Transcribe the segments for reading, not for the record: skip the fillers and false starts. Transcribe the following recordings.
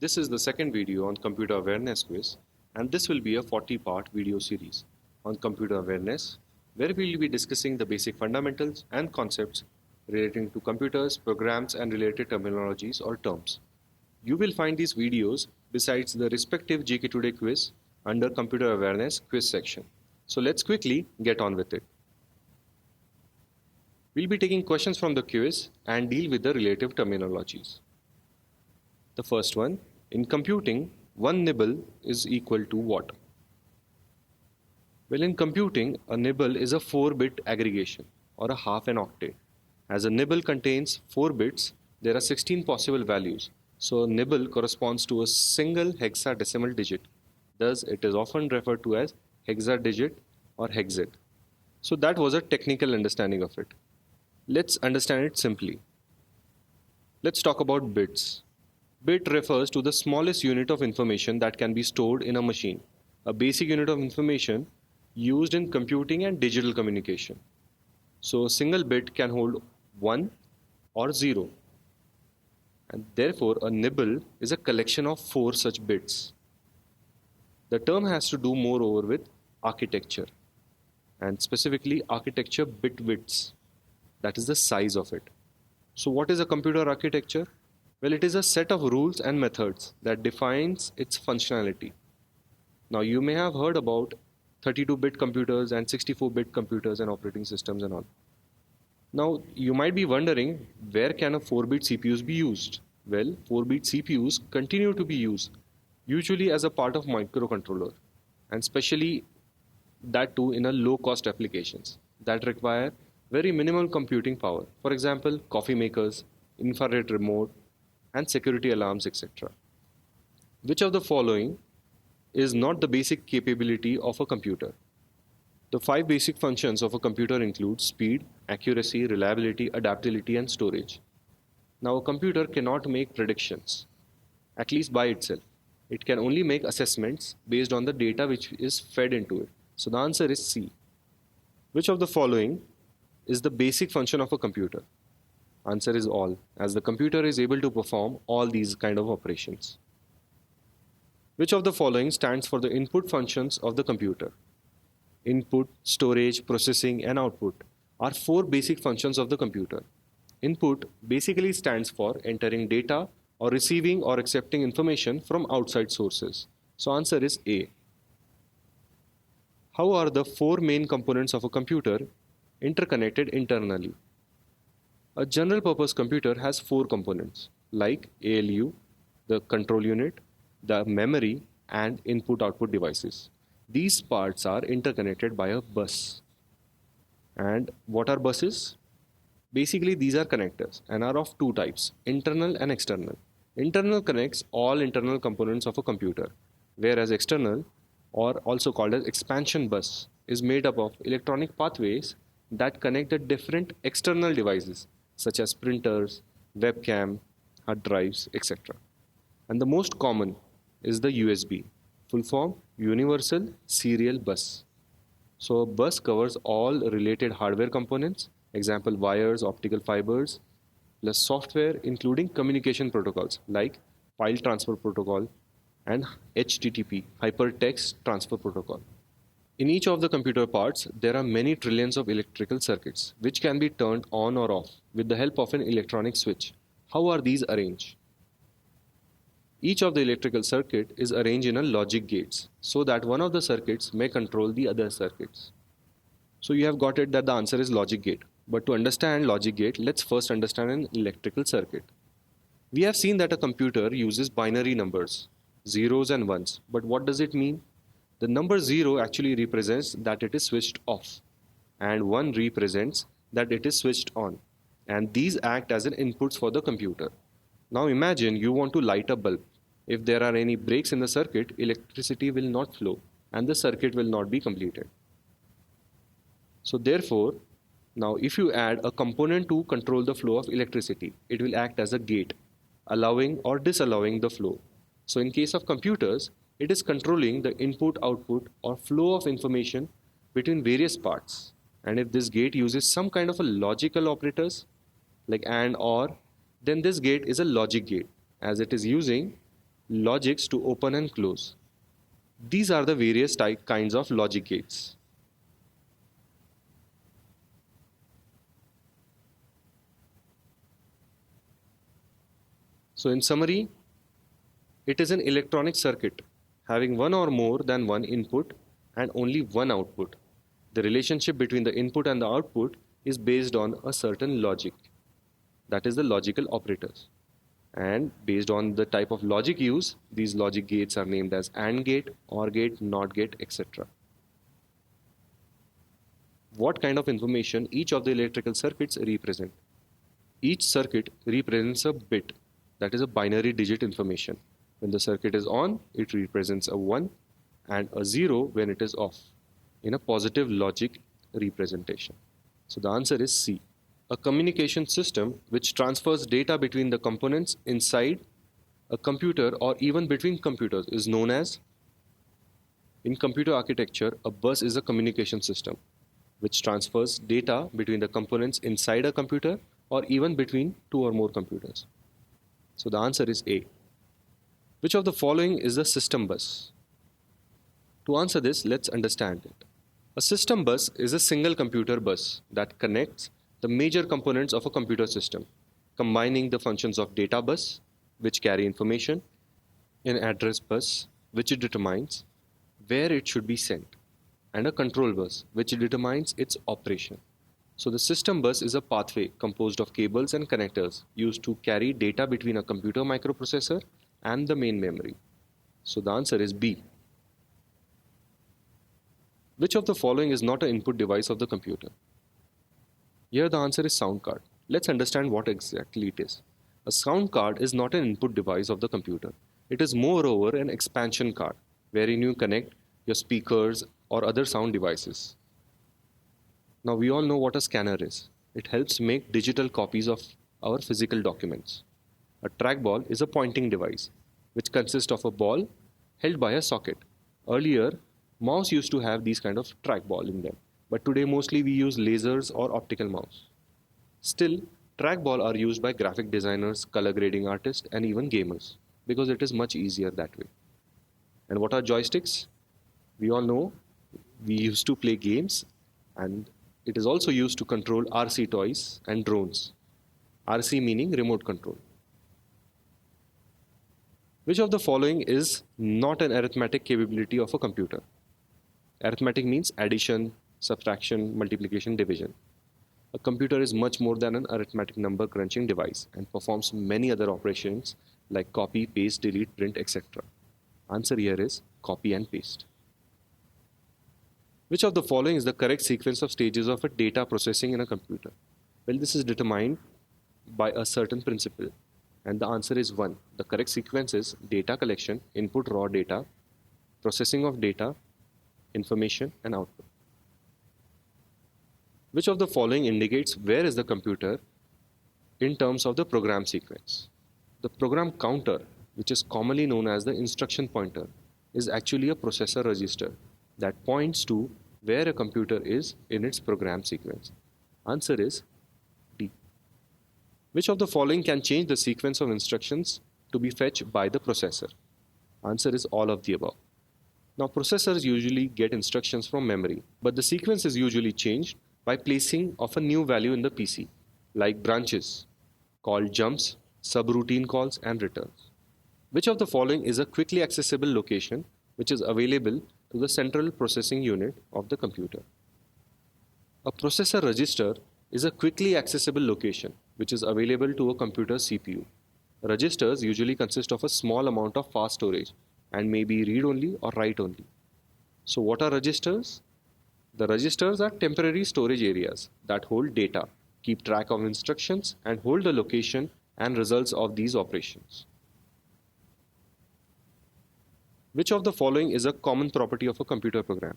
This is the second video on computer awareness quiz, and this will be a 40-part video series on computer awareness where we will be discussing the basic fundamentals and concepts relating to computers, programs and related terminologies or terms. You will find these videos besides the respective GK Today quiz under computer awareness quiz section. So let's quickly get on with it. We'll be taking questions from the quiz and deal with the relative terminologies. The first one, in computing, one nibble is equal to what? Well, in computing, a nibble is a 4-bit aggregation or a half an octet. As a nibble contains 4 bits, there are 16 possible values. So a nibble corresponds to a single hexadecimal digit. Thus, it is often referred to as hexadigit or hexad. So that was a technical understanding of it. Let's understand it simply. Let's talk about bits. Bit refers to the smallest unit of information that can be stored in a machine, a basic unit of information used in computing and digital communication. So a single bit can hold 1 or 0. And therefore, a nibble is a collection of 4 such bits. The term has to do moreover with architecture, and specifically architecture bit widths, that is the size of it. So what is a computer architecture? Well, it is a set of rules and methods that defines its functionality. Now, you may have heard about 32-bit computers and 64-bit computers and operating systems and all. Now, you might be wondering, where can a 4-bit CPUs be used? Well, 4-bit CPUs continue to be used, usually as a part of microcontroller, and especially that too in a low-cost applications that require very minimal computing power. For example, coffee makers, infrared remote, and security alarms, etc. Which of the following is not the basic capability of a computer? The 5 basic functions of a computer include speed, accuracy, reliability, adaptability, and storage. Now, a computer cannot make predictions, at least by itself. It can only make assessments based on the data which is fed into it. So the answer is C. Which of the following is the basic function of a computer? Answer is all, as the computer is able to perform all these kind of operations. Which of the following stands for the input functions of the computer? Input, storage, processing, and output are 4 basic functions of the computer. Input basically stands for entering data or receiving or accepting information from outside sources. So answer is A. How are the 4 main components of a computer interconnected internally? A general purpose computer has 4 components like ALU, the control unit, the memory, and input-output devices. These parts are interconnected by a bus. And what are buses? Basically, these are connectors and are of 2 types, internal and external. Internal connects all internal components of a computer, whereas external, or also called as expansion bus, is made up of electronic pathways that connect the different external devices such as printers, webcam, hard drives, etc. And the most common is the USB, full form Universal Serial Bus. So a bus covers all related hardware components, example wires, optical fibers, plus software including communication protocols like File Transfer Protocol and HTTP, Hypertext Transfer Protocol. In each of the computer parts, there are many trillions of electrical circuits which can be turned on or off with the help of an electronic switch. How are these arranged? Each of the electrical circuit is arranged in a logic gates so that one of the circuits may control the other circuits. So you have got it that the answer is logic gate. But to understand logic gate, let's first understand an electrical circuit. We have seen that a computer uses binary numbers, zeros and ones. But what does it mean? The number 0 actually represents that it is switched off, and 1 represents that it is switched on, and these act as an inputs for the computer. Now imagine you want to light a bulb. If there are any breaks in the circuit, electricity will not flow and the circuit will not be completed. So therefore, now if you add a component to control the flow of electricity, it will act as a gate, allowing or disallowing the flow. So in case of computers, it is controlling the input-output or flow of information between various parts. And if this gate uses some kind of a logical operators like AND, OR, then this gate is a logic gate as it is using logics to open and close. These are the various kinds of logic gates. So in summary, it is an electronic circuit having one or more than one input and only one output. The relationship between the input and the output is based on a certain logic, that is the logical operators. And based on the type of logic used, these logic gates are named as AND gate, OR gate, NOT gate, etc. What kind of information each of the electrical circuits represent? Each circuit represents a bit, that is a binary digit information. When the circuit is on, it represents a 1 and a 0 when it is off, in a positive logic representation. So the answer is C. A communication system which transfers data between the components inside a computer or even between computers is known as, in computer architecture, a bus is a communication system which transfers data between the components inside a computer or even between two or more computers. So the answer is A. Which of the following is a system bus? To answer this, let's understand it. A system bus is a single computer bus that connects the major components of a computer system, combining the functions of data bus, which carry information, an address bus, which determines where it should be sent, and a control bus, which determines its operation. So the system bus is a pathway composed of cables and connectors used to carry data between a computer microprocessor and the main memory. So the answer is B. Which of the following is not an input device of the computer? Here the answer is sound card. Let's understand what exactly it is. A sound card is not an input device of the computer. It is moreover an expansion card wherein you connect your speakers or other sound devices. Now we all know what a scanner is. It helps make digital copies of our physical documents. A trackball is a pointing device which consists of a ball held by a socket. Earlier, mouse used to have these kind of trackball in them, but today mostly we use lasers or optical mouse. Still, trackball are used by graphic designers, color grading artists, and even gamers because it is much easier that way. And what are joysticks? We all know we used to play games, and it is also used to control RC toys and drones. RC meaning remote control. Which of the following is not an arithmetic capability of a computer? Arithmetic means addition, subtraction, multiplication, division. A computer is much more than an arithmetic number crunching device and performs many other operations like copy, paste, delete, print, etc. Answer here is copy and paste. Which of the following is the correct sequence of stages of a data processing in a computer? Well, this is determined by a certain principle, and the answer is 1. The correct sequence is data collection, input raw data, processing of data, information, and output. Which of the following indicates where is the computer in terms of the program sequence? The program counter, which is commonly known as the instruction pointer, is actually a processor register that points to where a computer is in its program sequence. Answer is D. Which of the following can change the sequence of instructions to be fetched by the processor? Answer is all of the above. Now, processors usually get instructions from memory, but the sequence is usually changed by placing of a new value in the PC, like branches, called jumps, subroutine calls, and returns. Which of the following is a quickly accessible location which is available to the central processing unit of the computer? A processor register is a quickly accessible location which is available to a computer's CPU. Registers usually consist of a small amount of fast storage and may be read-only or write-only. So what are registers? The registers are temporary storage areas that hold data, keep track of instructions, and hold the location and results of these operations. Which of the following is a common property of a computer program?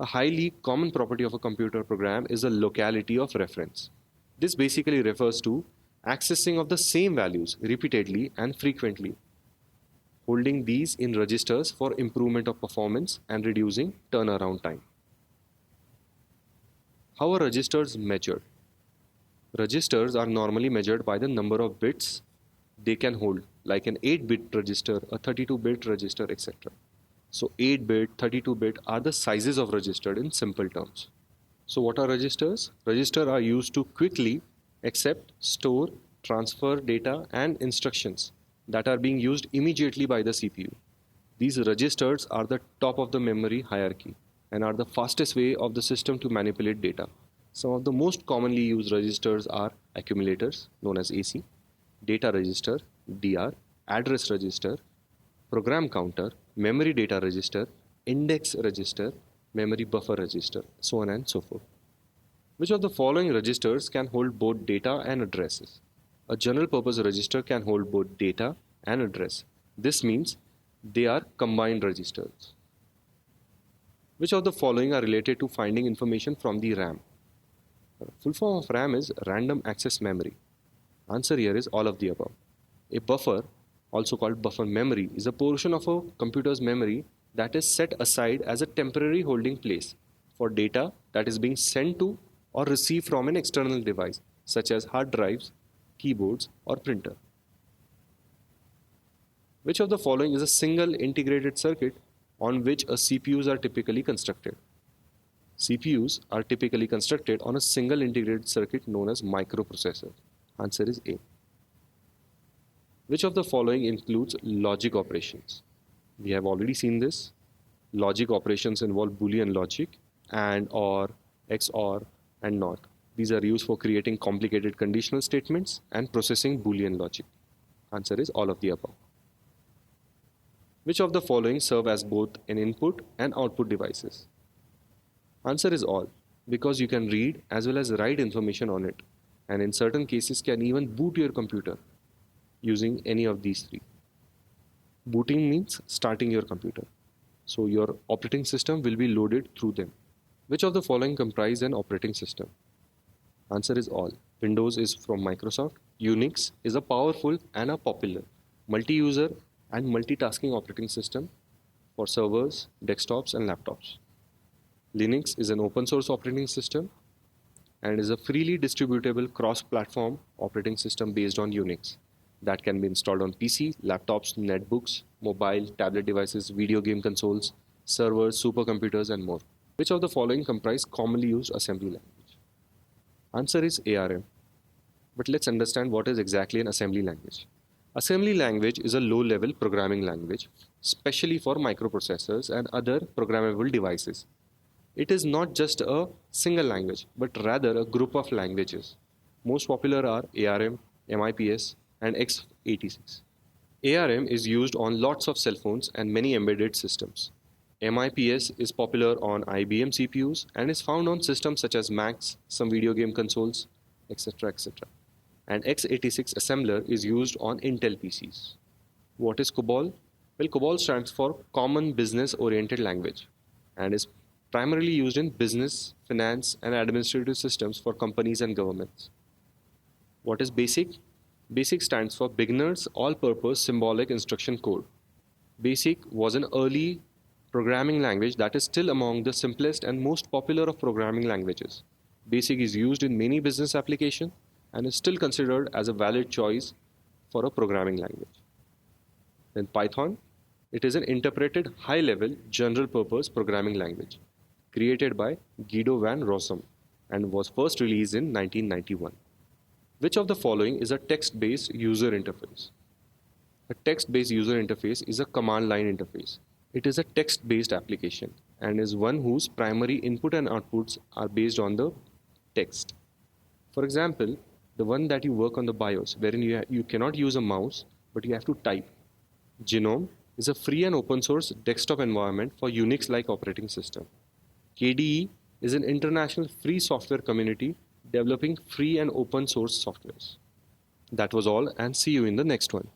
A highly common property of a computer program is a locality of reference. This basically refers to accessing of the same values repeatedly and frequently, holding these in registers for improvement of performance and reducing turnaround time. How are registers measured? Registers are normally measured by the number of bits they can hold, like an 8-bit register, a 32-bit register, etc. So 8-bit, 32-bit are the sizes of register in simple terms. So what are registers? Registers are used to quickly accept, store, transfer data and instructions that are being used immediately by the CPU. These registers are the top of the memory hierarchy and are the fastest way of the system to manipulate data. Some of the most commonly used registers are accumulators, known as AC, data register, DR, address register, program counter, memory data register, index register, memory buffer register, so on and so forth. Which of the following registers can hold both data and addresses? A general purpose register can hold both data and address. This means they are combined registers. Which of the following are related to finding information from the RAM? Full form of RAM is random access memory. Answer here is all of the above. A buffer, also called buffer memory, is a portion of a computer's memory that is set aside as a temporary holding place for data that is being sent to or received from an external device, such as hard drives, keyboards, or printer. Which of the following is a single integrated circuit on which a CPUs are typically constructed? CPUs are typically constructed on a single integrated circuit known as microprocessor. Answer is A. Which of the following includes logic operations? We have already seen this. Logic operations involve Boolean logic, AND, OR, XOR, and NOT. These are used for creating complicated conditional statements and processing Boolean logic. Answer is all of the above. Which of the following serve as both an input and output devices? Answer is all, because you can read as well as write information on it, and in certain cases can even boot your computer using any of these three. Booting means starting your computer. So your operating system will be loaded through them. Which of the following comprise an operating system? Answer is all. Windows is from Microsoft. Unix is a powerful and a popular multi-user and multitasking operating system for servers, desktops, and laptops. Linux is an open source operating system and is a freely distributable cross-platform operating system based on Unix that can be installed on PC, laptops, netbooks, mobile, tablet devices, video game consoles, servers, supercomputers, and more. Which of the following comprise commonly used assembly language? Answer is ARM. But let's understand what is exactly an assembly language. Assembly language is a low-level programming language, especially for microprocessors and other programmable devices. It is not just a single language, but rather a group of languages. Most popular are ARM, MIPS, and x86. ARM is used on lots of cell phones and many embedded systems. MIPS is popular on IBM CPUs and is found on systems such as Macs, some video game consoles, etc. etc. And x86 assembler is used on Intel PCs. What is COBOL? Well, COBOL stands for Common Business Oriented Language and is primarily used in business, finance, and administrative systems for companies and governments. What is BASIC? BASIC stands for Beginner's All-Purpose Symbolic Instruction Code. BASIC was an early programming language that is still among the simplest and most popular of programming languages. BASIC is used in many business applications and is still considered as a valid choice for a programming language. Then Python. It is an interpreted high-level general-purpose programming language created by Guido van Rossum and was first released in 1991. Which of the following is a text-based user interface? A text-based user interface is a command line interface. It is a text-based application and is one whose primary input and outputs are based on the text. For example, the one that you work on the BIOS, wherein you cannot use a mouse, but you have to type. GNOME is a free and open source desktop environment for Unix-like operating system. KDE is an international free software community developing free and open source softwares. That was all, and see you in the next one.